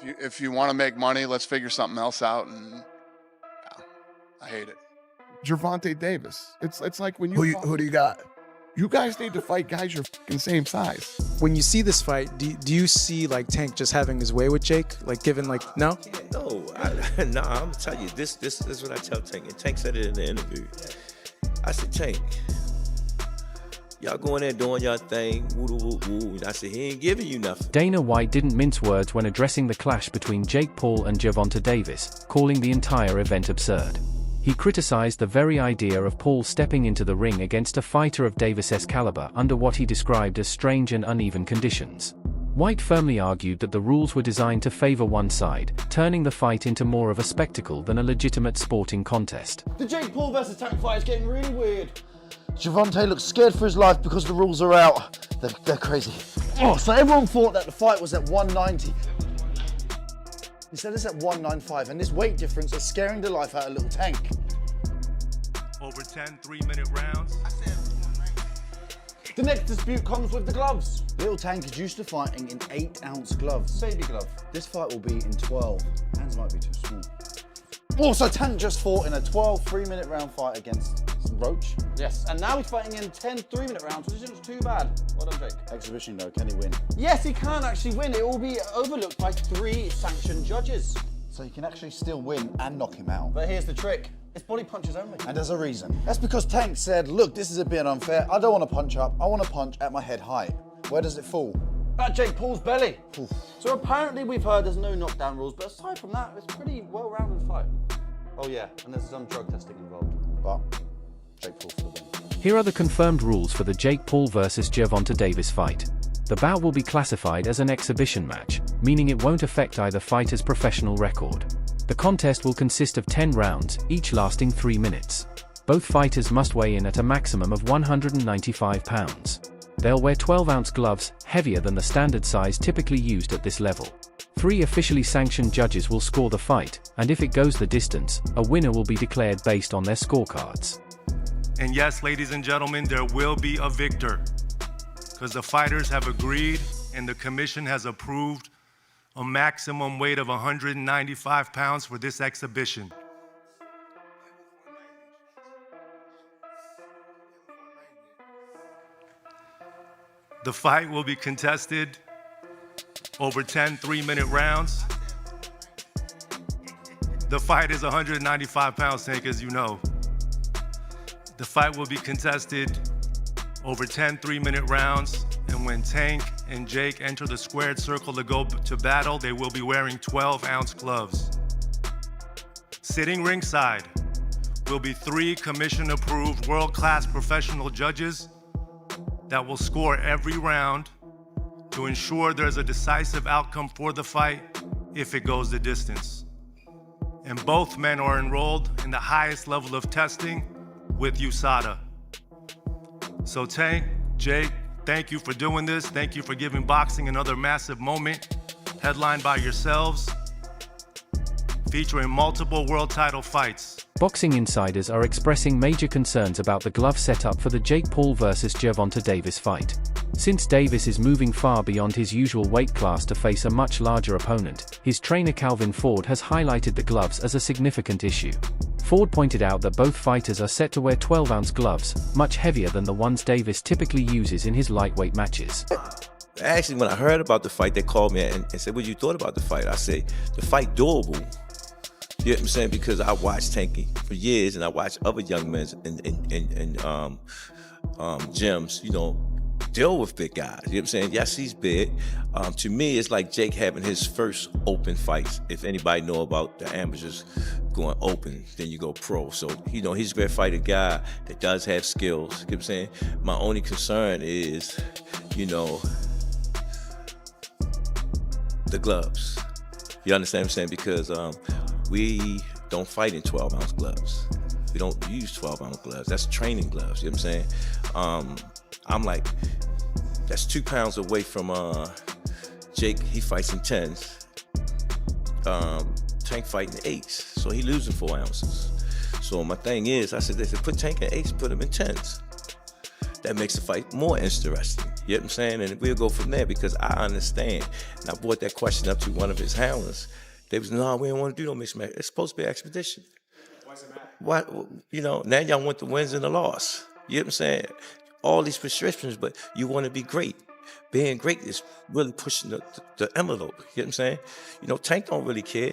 If you want to make money, let's figure something else out. And yeah, I hate it. Gervonta Davis. It's like when Who do you got? you guys need to fight guys your fucking same size. When you see this fight, do you see like Tank just having his way with Jake? Like given like no? No, I'm gonna tell you this is what I tell Tank, and Tank said it in the interview. I said, Tank, y'all going there doing y'all thing, woo-woo-woo. And I said, he ain't giving you nothing. Dana White didn't mince words when addressing the clash between Jake Paul and Gervonta Davis, calling the entire event absurd. He criticized the very idea of Paul stepping into the ring against a fighter of Davis's caliber under what he described as strange and uneven conditions. White firmly argued that the rules were designed to favor one side, turning the fight into more of a spectacle than a legitimate sporting contest. The Jake Paul versus Tank fight is getting really weird. Gervonta looks scared for his life because the rules are out. They're crazy. Oh, so everyone thought that the fight was at 190. Instead it's at 195, and this weight difference is scaring the life out of little Tank. Over 10 3-minute rounds. The next dispute comes with the gloves. Little Tank is used to fighting in 8-ounce gloves. Baby glove. This fight will be in 12. Hands might be too small. Also, Tank just fought in a 12 3-minute round fight against Roach. Yes, and now he's fighting in 10 3-minute rounds, which isn't too bad. Well done, Jake. Exhibition though, can he win? Yes, he can actually win. It will be overlooked by 3 sanctioned judges. So he can actually still win and knock him out. But here's the trick. It's body punches only. And there's a reason. That's because Tank said, look, this is a bit unfair. I don't want to punch up. I want to punch at my head height. Where does it fall? At Jake Paul's belly. Oof. So apparently we've heard there's no knockdown rules, but aside from that, it's a pretty well-rounded fight. Oh yeah, and there's some drug testing involved. But Jake Paul for the win. Here are the confirmed rules for the Jake Paul vs Gervonta Davis fight. The bout will be classified as an exhibition match, meaning it won't affect either fighter's professional record. The contest will consist of 10 rounds, each lasting 3 minutes. Both fighters must weigh in at a maximum of 195 pounds. They'll wear 12-ounce gloves, heavier than the standard size typically used at this level. 3 officially sanctioned judges will score the fight, and if it goes the distance, a winner will be declared based on their scorecards. And yes, ladies and gentlemen, there will be a victor, because the fighters have agreed and the commission has approved a maximum weight of 195 pounds for this exhibition. The fight will be contested over 10 3-minute rounds. The fight is 195 pounds, Tank, as you know. The fight will be contested over 10 3-minute rounds, and when Tank and Jake enter the squared circle to go to battle, they will be wearing 12-ounce gloves. Sitting ringside will be 3 commission-approved world-class professional judges that will score every round to ensure there's a decisive outcome for the fight if it goes the distance. And both men are enrolled in the highest level of testing with USADA. So Tank, Jake, thank you for doing this. Thank you for giving boxing another massive moment, headlined by yourselves, featuring multiple world title fights. Boxing insiders are expressing major concerns about the glove setup for the Jake Paul vs Gervonta Davis fight. Since Davis is moving far beyond his usual weight class to face a much larger opponent, his trainer Calvin Ford has highlighted the gloves as a significant issue. Ford pointed out that both fighters are set to wear 12-ounce gloves, much heavier than the ones Davis typically uses in his lightweight matches. Actually, when I heard about the fight, they called me and said, what you thought about the fight? I said, the fight doable. You know what I'm saying? Because I watched Tanky for years, and I watched other young men in gyms, you know, deal with big guys. You know what I'm saying? Yes, he's big. To me, it's like Jake having his first open fights. If anybody know about the amateurs going open, then you go pro. So, you know, he's going to fight a guy that does have skills. You know what I'm saying? My only concern is, you know, the gloves. You understand what I'm saying? Because we don't fight in 12-ounce gloves. We don't use 12-ounce gloves. That's training gloves, you know what I'm saying? I'm like, that's 2 pounds away from Jake. He fights in 10s. Tank fighting 8s, so he losing 4 ounces. So my thing is, I said, they said, put Tank in 8s, put him in 10s. That makes the fight more interesting. You know what I'm saying? And we'll go from there because I understand. And I brought that question up to one of his handlers. They was, no, we don't want to do no mixed match. It's supposed to be an expedition. Why does it matter? Why, now y'all want the wins and the loss. You know what I'm saying? All these restrictions, but you want to be great. Being great is really pushing the envelope. You know what I'm saying? Tank don't really care,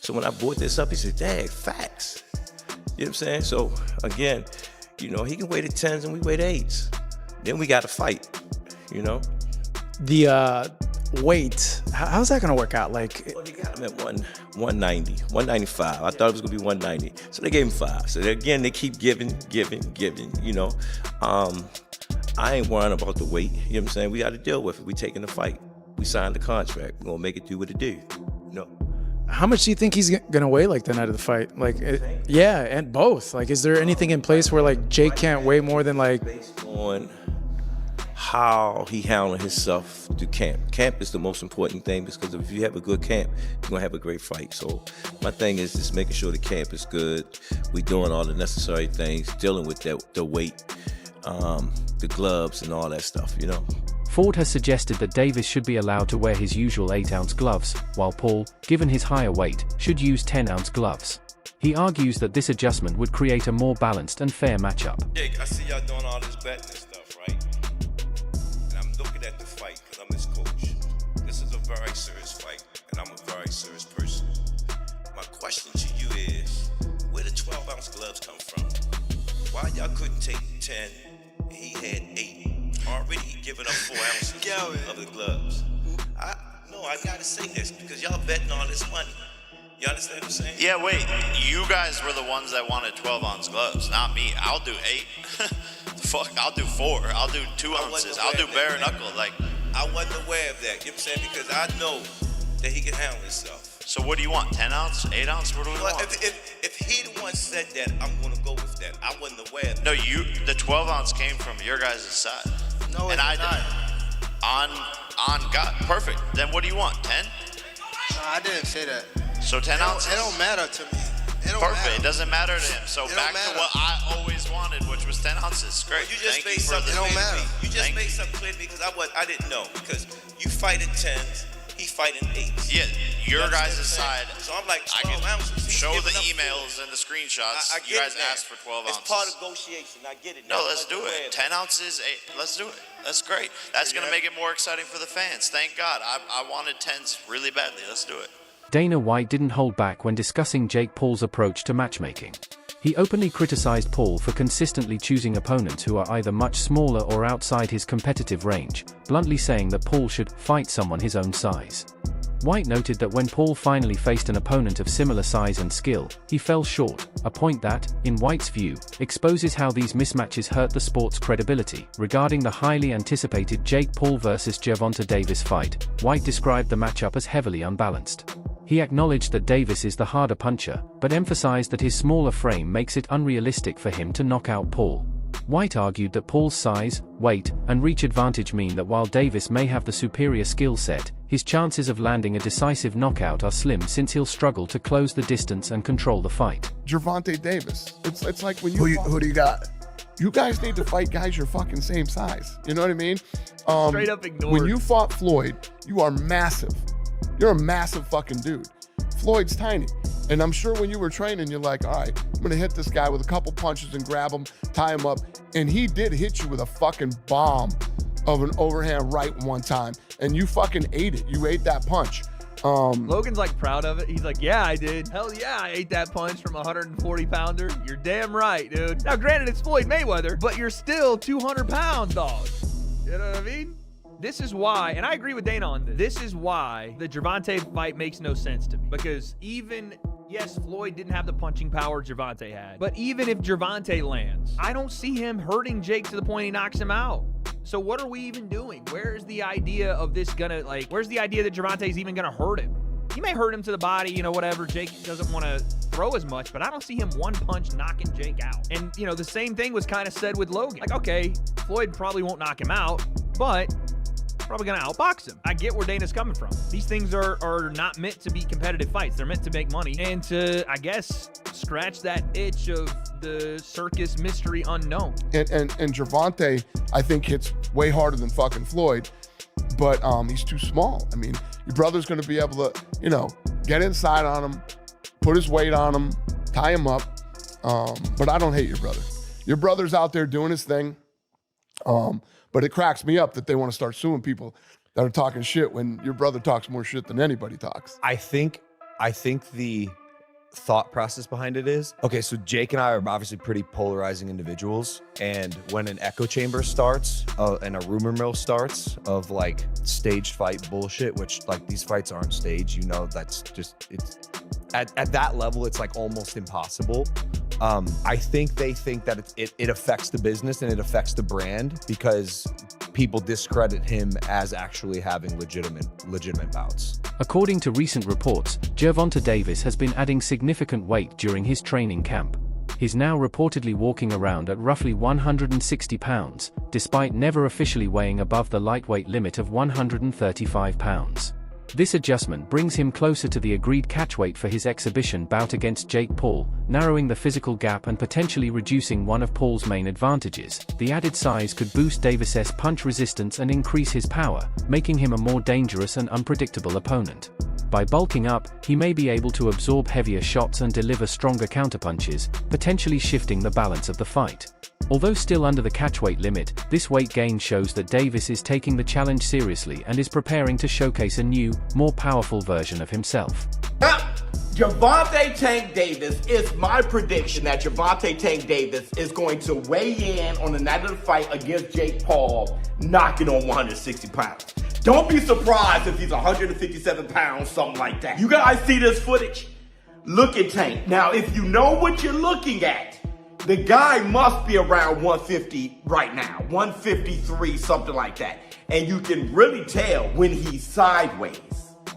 So when I brought this up, he said, dang, facts. You know what I'm saying? So, again, he can wait at 10s and we wait at 8s. Then we got to fight, The weight, how's that going to work out? Like, well, they got him at 190, 195. I thought it was going to be 190. So they gave him 5. So again, they keep giving, I ain't worrying about the weight. You know what I'm saying? We got to deal with it. We taking the fight. We signed the contract. We're going to make it do what it do. How much do you think he's going to weigh like the night of the fight? Yeah, and both. Like, is there anything in place where like Jake can't weigh more than like... Based on how he handled himself through camp. Camp is the most important thing because if you have a good camp, you're going to have a great fight. So my thing is just making sure the camp is good. We doing all the necessary things, dealing with the weight, the gloves and all that stuff, Ford has suggested that Davis should be allowed to wear his usual 8-ounce gloves, while Paul, given his higher weight, should use 10-ounce gloves. He argues that this adjustment would create a more balanced and fair matchup. Jake, I see y'all doing all this betting and stuff, right? And I'm looking at the fight because I'm his coach. This is a very serious fight, and I'm a very serious person. My question to you is, where the 12-ounce gloves come from? Why y'all couldn't take 10 and he had 8? Already giving up 4 ounces of the gloves. I gotta say this because y'all betting all this money. You understand what I'm saying? Yeah, wait. You guys were the ones that wanted 12-ounce gloves, not me. I'll do 8. Fuck, I'll do 4. I'll do 2 ounces. I'll do bare knuckle. I wasn't aware of that. You know what I'm saying? Because I know that he can handle himself. So what do you want? 10 ounce? 8 ounce? What do we want? If he the one said that, I'm gonna go with that. I wasn't aware of that. No, the 12 ounce came from your guys' side. No, it's not. On God. Perfect. Then what do you want? 10? No, I didn't say that. So 10 ounces? It don't matter to me. Perfect. It doesn't matter to him. So back to what I always wanted, which was 10 ounces. Great. You just made something clear to me. You just made something clear to me because I didn't know. Because you fight at 10s, he fighting 8s. Yeah, your guys' side. So I'm like, I 12 ounces. can show the emails and the screenshots. You guys asked for 12 ounces. It's part of negotiation. I get it. No, let's do it. 10 ounces, 8. Let's do it. That's great. That's going to make it more exciting for the fans. Thank God. I wanted 10s really badly. Let's do it. Dana White didn't hold back when discussing Jake Paul's approach to matchmaking. He openly criticized Paul for consistently choosing opponents who are either much smaller or outside his competitive range, bluntly saying that Paul should fight someone his own size. White noted that when Paul finally faced an opponent of similar size and skill, he fell short, a point that, in White's view, exposes how these mismatches hurt the sport's credibility. Regarding the highly anticipated Jake Paul vs. Gervonta Davis fight, White described the matchup as heavily unbalanced. He acknowledged that Davis is the harder puncher, but emphasized that his smaller frame makes it unrealistic for him to knock out Paul. White argued that Paul's size, weight, and reach advantage mean that while Davis may have the superior skill set, his chances of landing a decisive knockout are slim since he'll struggle to close the distance and control the fight. Gervonta Davis. It's like when you Who do you got? You guys need to fight guys your fucking same size. You know what I mean? Straight up ignored. When you fought Floyd, you are massive. You're a massive fucking dude. Floyd's tiny. And I'm sure when you were training, you're like, all right, I'm going to hit this guy with a couple punches and grab him, tie him up. And he did hit you with a fucking bomb of an overhand right one time. And you fucking ate it. You ate that punch. Logan's like proud of it. He's like, yeah, I did. Hell yeah, I ate that punch from a 140-pounder. You're damn right, dude. Now, granted, it's Floyd Mayweather, but you're still 200 pounds, dog. You know what I mean? This is why, and I agree with Dana on this, this is why the Gervonta fight makes no sense to me. Because even, yes, Floyd didn't have the punching power Gervonta had, but even if Gervonta lands, I don't see him hurting Jake to the point he knocks him out. So what are we even doing? Where's the idea of this gonna, where's the idea that Gervonta's even gonna hurt him? He may hurt him to the body, you know, whatever. Jake doesn't want to throw as much, but I don't see him one punch knocking Jake out. And, you know, the same thing was kind of said with Logan. Like, okay, Floyd probably won't knock him out, but probably gonna outbox him. I get where Dana's coming from. These things are not meant to be competitive fights. They're meant to make money and to, I guess, scratch that itch of the circus mystery unknown. And Gervonta, I think, hits way harder than fucking Floyd, but he's too small. I mean, your brother's gonna be able to, you know, get inside on him, put his weight on him, tie him up. But I don't hate your brother. Your brother's out there doing his thing. But it cracks me up that they want to start suing people that are talking shit when your brother talks more shit than anybody talks. I think the thought process behind it is, okay, so Jake and I are obviously pretty polarizing individuals, and when an echo chamber starts and a rumor mill starts of like staged fight bullshit, which like these fights aren't staged, you know, that's just, it's at that level, it's like almost impossible. I think they think that it affects the business and it affects the brand because people discredit him as actually having legitimate bouts. According to recent reports, Gervonta Davis has been adding significant weight during his training camp. He's now reportedly walking around at roughly 160 pounds, despite never officially weighing above the lightweight limit of 135 pounds. This adjustment brings him closer to the agreed catchweight for his exhibition bout against Jake Paul, narrowing the physical gap and potentially reducing one of Paul's main advantages. The added size could boost Davis's punch resistance and increase his power, making him a more dangerous and unpredictable opponent. By bulking up, he may be able to absorb heavier shots and deliver stronger counterpunches, potentially shifting the balance of the fight. Although still under the catchweight limit, this weight gain shows that Davis is taking the challenge seriously and is preparing to showcase a new, more powerful version of himself. Gervonta Tank Davis, is my prediction that Gervonta Tank Davis is going to weigh in on the night of the fight against Jake Paul, knocking on 160 pounds. Don't be surprised if he's 157 pounds, something like that. You guys see this footage? Look at Tank. Now, if you know what you're looking at, the guy must be around 150 right now, 153, something like that. And you can really tell when he's sideways.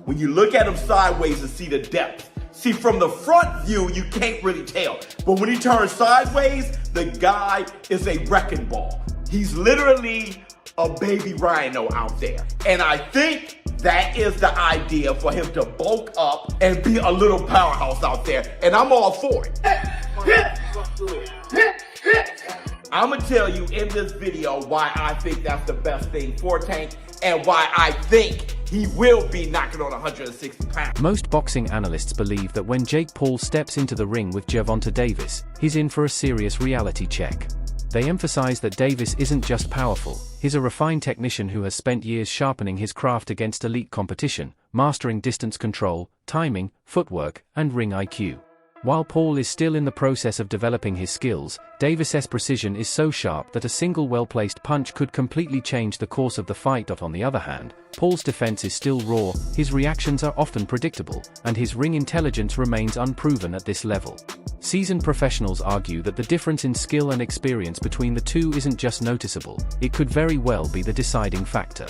When you look at him sideways and see the depth. See, from the front view, you can't really tell. But when he turns sideways, the guy is a wrecking ball. He's literally a baby rhino out there. And I think that is the idea for him to bulk up and be a little powerhouse out there. And I'm all for it. I'm gonna tell you in this video why I think that's the best thing for Tank and why I think he will be knocking on 160 pounds. Most boxing analysts believe that when Jake Paul steps into the ring with Gervonta Davis, he's in for a serious reality check. They emphasize that Davis isn't just powerful, he's a refined technician who has spent years sharpening his craft against elite competition, mastering distance control, timing, footwork, and ring IQ. While Paul is still in the process of developing his skills, Davis's precision is so sharp that a single well-placed punch could completely change the course of the fight. On the other hand, Paul's defense is still raw, his reactions are often predictable, and his ring intelligence remains unproven at this level. Seasoned professionals argue that the difference in skill and experience between the two isn't just noticeable, it could very well be the deciding factor.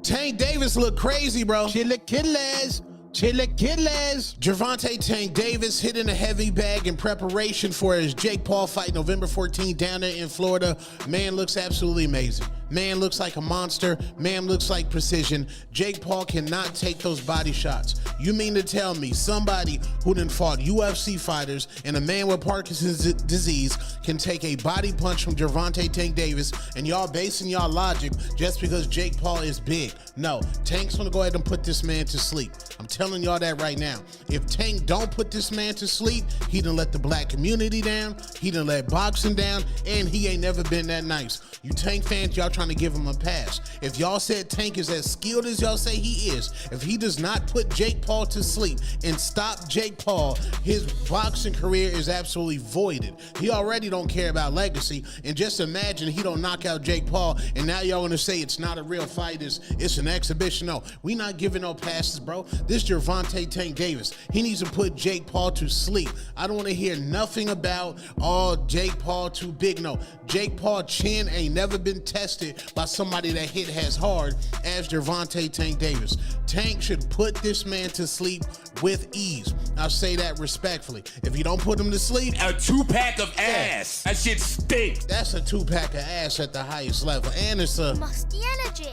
Tank Davis look crazy, bro. Chilaquiles. Gervonta Tank Davis hitting a heavy bag in preparation for his Jake Paul fight November 14th down there in Florida. Man looks absolutely amazing. Man looks like a monster. Man looks like precision. Jake Paul cannot take those body shots. You mean to tell me somebody who done fought UFC fighters and a man with Parkinson's disease can take a body punch from Gervonta Tank Davis and y'all basing y'all logic just because Jake Paul is big? No, Tank's gonna go ahead and put this man to sleep. I'm telling y'all that right now. If Tank don't put this man to sleep, he done let the black community down, he done let boxing down, and he ain't never been that nice. You Tank fans, y'all trying to give him a pass. If y'all said Tank is as skilled as y'all say he is, if he does not put Jake Paul to sleep and stop Jake Paul, his boxing career is absolutely voided. He already don't care about legacy, and just imagine he don't knock out Jake Paul, and now y'all gonna say it's not a real fight, it's an exhibition. No, we not giving no passes, bro. This Gervonta Tank Davis. He needs to put Jake Paul to sleep. I don't want to hear nothing about, oh, Jake Paul too big. No, Jake Paul chin ain't never been tested by somebody that hit as hard as Gervonta Tank Davis. Tank should put this man to sleep with ease. I'll say that respectfully. If you don't put him to sleep, A 2-pack of ass. That shit stink. that's a 2-pack of ass at the highest level. And it's a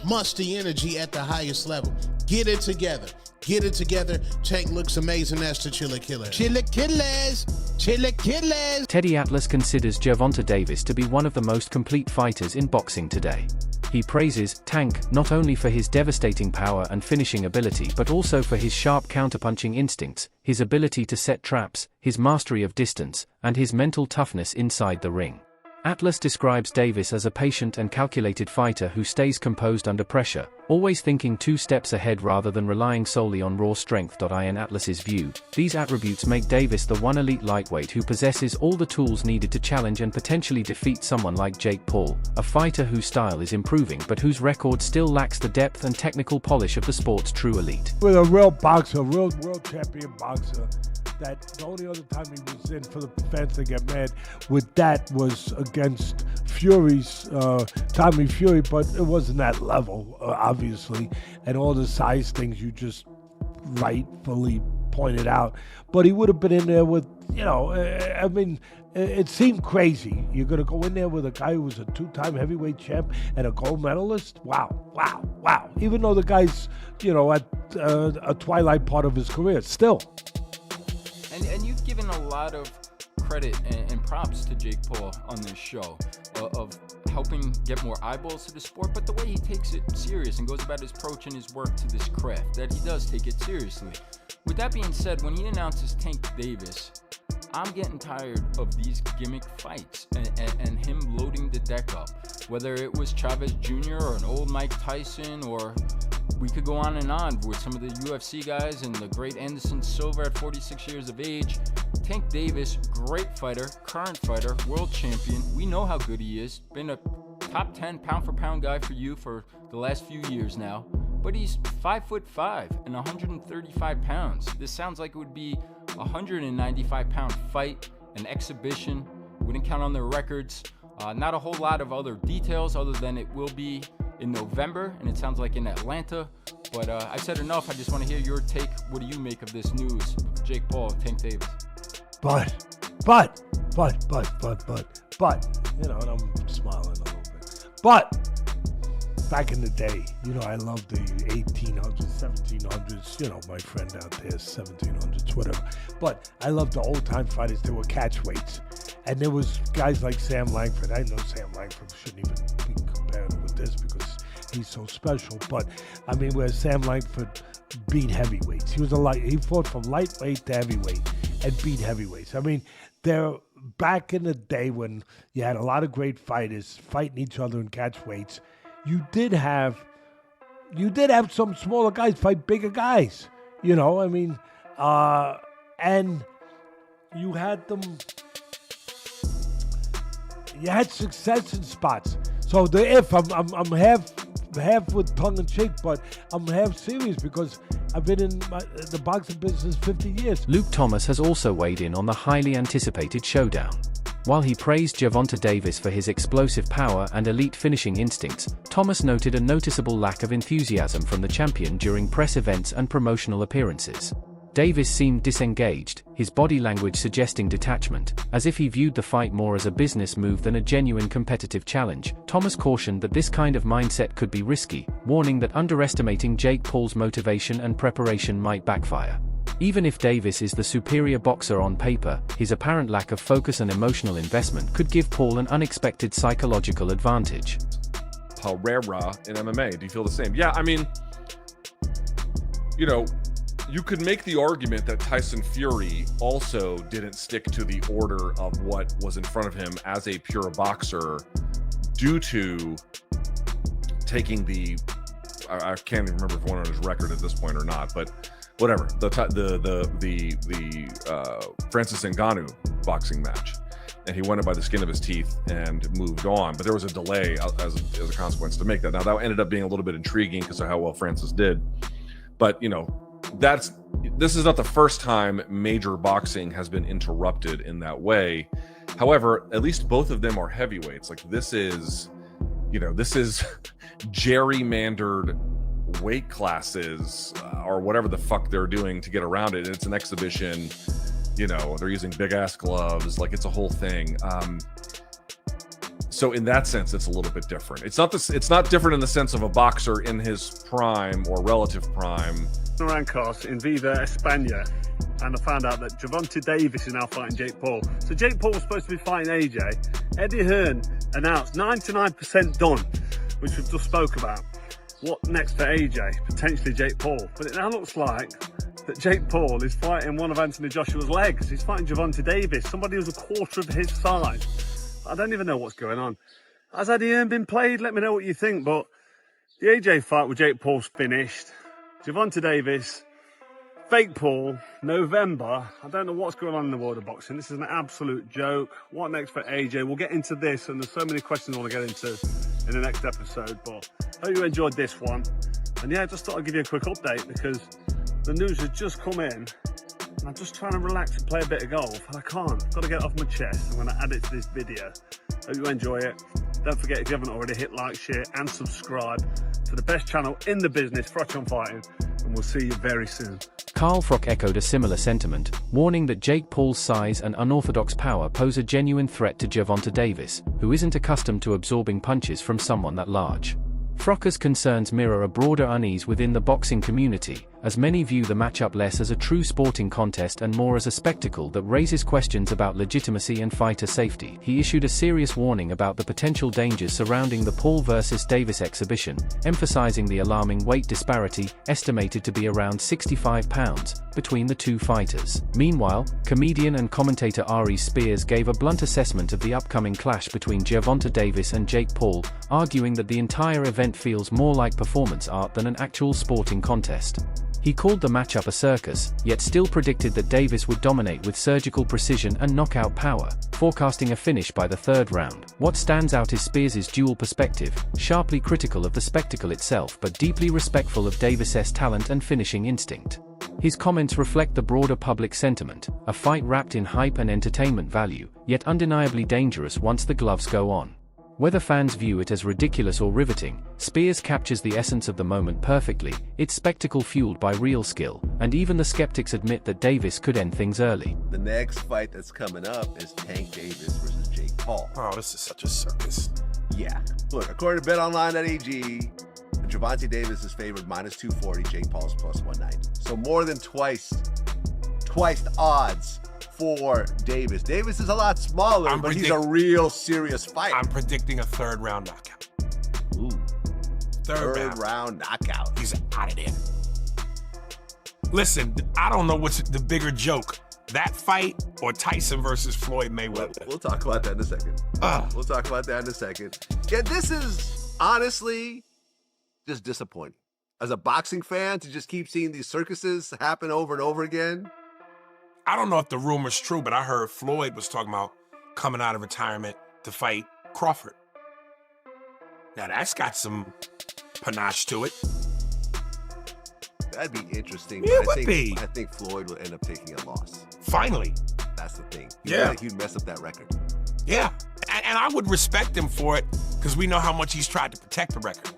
musty energy at the highest level. Get it together. Get it together. Tank looks amazing. That's the Chilla Killer. Chilla Killers. Chilla Killers. Teddy Atlas considers Gervonta Davis to be one of the most complete fighters in boxing today. He praises Tank not only for his devastating power and finishing ability but also for his sharp counterpunching instincts, his ability to set traps, his mastery of distance, and his mental toughness inside the ring. Atlas describes Davis as a patient and calculated fighter who stays composed under pressure, always thinking 2 steps ahead rather than relying solely on raw strength. In Atlas's view, these attributes make Davis the one elite lightweight who possesses all the tools needed to challenge and potentially defeat someone like Jake Paul, a fighter whose style is improving but whose record still lacks the depth and technical polish of the sport's true elite. With a real boxer, a real world champion boxer, that the only other time he was in for the fans to get mad with that was against Fury's Tommy Fury, but it wasn't that level, obviously, and all the size things you just rightfully pointed out. But he would have been in there with, I mean, it seemed crazy. You're going to go in there with a guy who was a 2-time heavyweight champ and a gold medalist? Wow. Even though the guy's, at a twilight part of his career, still. And you've given a lot of credit and props to Jake Paul on this show of helping get more eyeballs to the sport, but the way he takes it serious and goes about his approach and his work to this craft, that he does take it seriously. With that being said, when he announces Tank Davis, I'm getting tired of these gimmick fights and him loading the deck up. Whether it was Chavez Jr. or an old Mike Tyson, or we could go on and on with some of the UFC guys and the great Anderson Silva at 46 years of age. Tank Davis, great fighter, current fighter, world champion. We know how good he is. Been a top 10 pound for pound guy for you for the last few years now. But he's 5'5" and 135 pounds. This sounds like it would be a 195 pound fight, an exhibition. Wouldn't count on their records. Not a whole lot of other details other than it will be in November, and it sounds like in Atlanta. But I've said enough. I just want to hear your take. What do you make of this news? Jake Paul, Tank Davis. But, and I'm smiling a little bit. But, back in the day, I loved the 1800s, 1700s, my friend out there, 1700s, whatever. But I loved the old-time fighters. They were catchweights. And there was guys like Sam Langford. I know Sam Langford shouldn't even be compared with this because he's so special. But, I mean, where Sam Langford beat heavyweights. He fought from lightweight to heavyweight and beat heavyweights. I mean, back in the day when you had a lot of great fighters fighting each other in catchweights, you did have some smaller guys fight bigger guys, and you had them. You had success in spots. So I'm half with tongue in cheek, but I'm half serious because I've been in the boxing business 50 years. Luke Thomas has also weighed in on the highly anticipated showdown. While he praised Gervonta Davis for his explosive power and elite finishing instincts, Thomas noted a noticeable lack of enthusiasm from the champion during press events and promotional appearances. Davis seemed disengaged, his body language suggesting detachment, as if he viewed the fight more as a business move than a genuine competitive challenge. Thomas cautioned that this kind of mindset could be risky, warning that underestimating Jake Paul's motivation and preparation might backfire. Even if Davis is the superior boxer on paper, his apparent lack of focus and emotional investment could give Paul an unexpected psychological advantage. Pereira in MMA, do you feel the same? Yeah, I mean, you could make the argument that Tyson Fury also didn't stick to the order of what was in front of him as a pure boxer due to taking I can't even remember if one on his record at this point or not, but whatever, the Francis Ngannou boxing match. And he won it by the skin of his teeth and moved on. But there was a delay as a consequence to make that. Now, that ended up being a little bit intriguing because of how well Francis did. But, this is not the first time major boxing has been interrupted in that way. However, at least both of them are heavyweights. Like this is gerrymandered weight classes or whatever the fuck they're doing to get around it. And it's an exhibition, they're using big ass gloves. Like it's a whole thing. So in that sense, it's a little bit different. It's not different in the sense of a boxer in his prime or relative prime. Rancos in Viva España, and I found out that Gervonta Davis is now fighting Jake Paul. So Jake Paul was supposed to be fighting AJ. Eddie Hearn announced 99% done, which we've just spoke about. What next for AJ? Potentially Jake Paul. But it now looks like that Jake Paul is fighting one of Anthony Joshua's legs. He's fighting Gervonta Davis, somebody who's a quarter of his size. I don't even know what's going on. Has Eddie Hearn been played? Let me know what you think. But the AJ fight with Jake Paul's finished. Gervonta Davis, fake Paul, November. I don't know what's going on in the world of boxing. This is an absolute joke. What next for AJ? We'll get into this, and there's so many questions I want to get into in the next episode. But I hope you enjoyed this one. And yeah, I just thought I'd give you a quick update because the news has just come in. And I'm just trying to relax and play a bit of golf, and I can't. I've got to get it off my chest. I'm going to add it to this video. Hope you enjoy it. Don't forget, if you haven't already, hit like, share, and subscribe to the best channel in the business, Frotch on Fighting, and we'll see you very soon. Carl Froch echoed a similar sentiment, warning that Jake Paul's size and unorthodox power pose a genuine threat to Gervonta Davis, who isn't accustomed to absorbing punches from someone that large. Froch's concerns mirror a broader unease within the boxing community, as many view the matchup less as a true sporting contest and more as a spectacle that raises questions about legitimacy and fighter safety. He issued a serious warning about the potential dangers surrounding the Paul vs. Davis exhibition, emphasizing the alarming weight disparity, estimated to be around 65 pounds, between the two fighters. Meanwhile, comedian and commentator Ari Spears gave a blunt assessment of the upcoming clash between Gervonta Davis and Jake Paul, arguing that the entire event feels more like performance art than an actual sporting contest. He called the matchup a circus, yet still predicted that Davis would dominate with surgical precision and knockout power, forecasting a finish by the third round. What stands out is Spears' dual perspective, sharply critical of the spectacle itself but deeply respectful of Davis's talent and finishing instinct. His comments reflect the broader public sentiment, a fight wrapped in hype and entertainment value, yet undeniably dangerous once the gloves go on. Whether fans view it as ridiculous or riveting, Spears captures the essence of the moment perfectly, its spectacle fueled by real skill, and even the skeptics admit that Davis could end things early. The next fight that's coming up is Tank Davis versus Jake Paul. Oh, this is such a circus. Yeah. Look, according to BetOnline.ag, Gervonta Davis is favored -240, Jake Paul is +190. So more than twice the odds for Davis. Davis is a lot smaller, but he's a real serious fighter. I'm predicting a third round knockout. Ooh. Third round knockout. He's out of there. Listen, I don't know what's the bigger joke, that fight or Tyson versus Floyd Mayweather. We'll talk about that in a second. We'll talk about that in a second. Yeah, this is honestly just disappointing. As a boxing fan, to just keep seeing these circuses happen over and over again. I don't know if the rumor's true, but I heard Floyd was talking about coming out of retirement to fight Crawford. Now that's got some panache to it. That'd be interesting. It but would be. I think Floyd will end up taking a loss. Finally. That's the thing. Yeah. He'd mess up that record. Yeah. And I would respect him for it because we know how much he's tried to protect the record.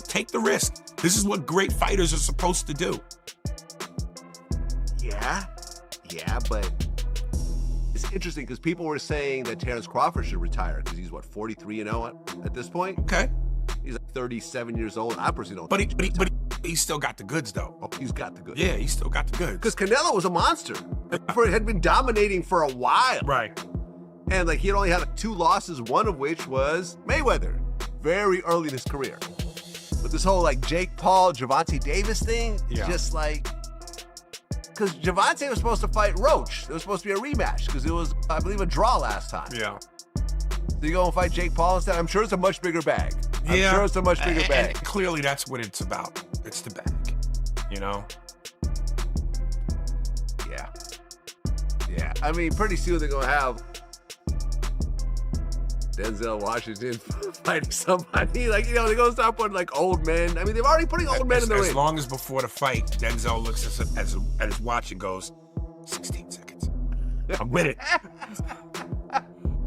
Take the risk. This is what great fighters are supposed to do. Yeah, but it's interesting because people were saying that Terrence Crawford should retire because he's, 43-0 at this point? Okay. He's 37 years old. I personally don't think But he's still got the goods, though. Oh, he's got the goods. Yeah, he's still got the goods. Because Canelo was a monster. Crawford had been dominating for a while. Right. And he had only had 2 losses, one of which was Mayweather, very early in his career. But this whole Jake Paul, Gervonta Davis thing, just because Gervonta was supposed to fight Roach. It was supposed to be a rematch because it was, I believe, a draw last time. Yeah. So you go and fight Jake Paul instead? I'm sure it's a much bigger bag. I'm sure it's a much bigger bag. And clearly that's what it's about. It's the bag, you know? Yeah. I mean, pretty soon they're going to have Denzel Washington fighting somebody. Like, you know, they go start putting like old men. I mean, they're already putting old men in the ring. As long as before the fight, Denzel looks at his watch and goes, 16 seconds. I'm with it.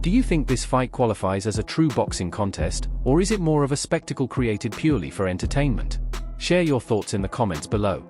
Do you think this fight qualifies as a true boxing contest, or is it more of a spectacle created purely for entertainment? Share your thoughts in the comments below.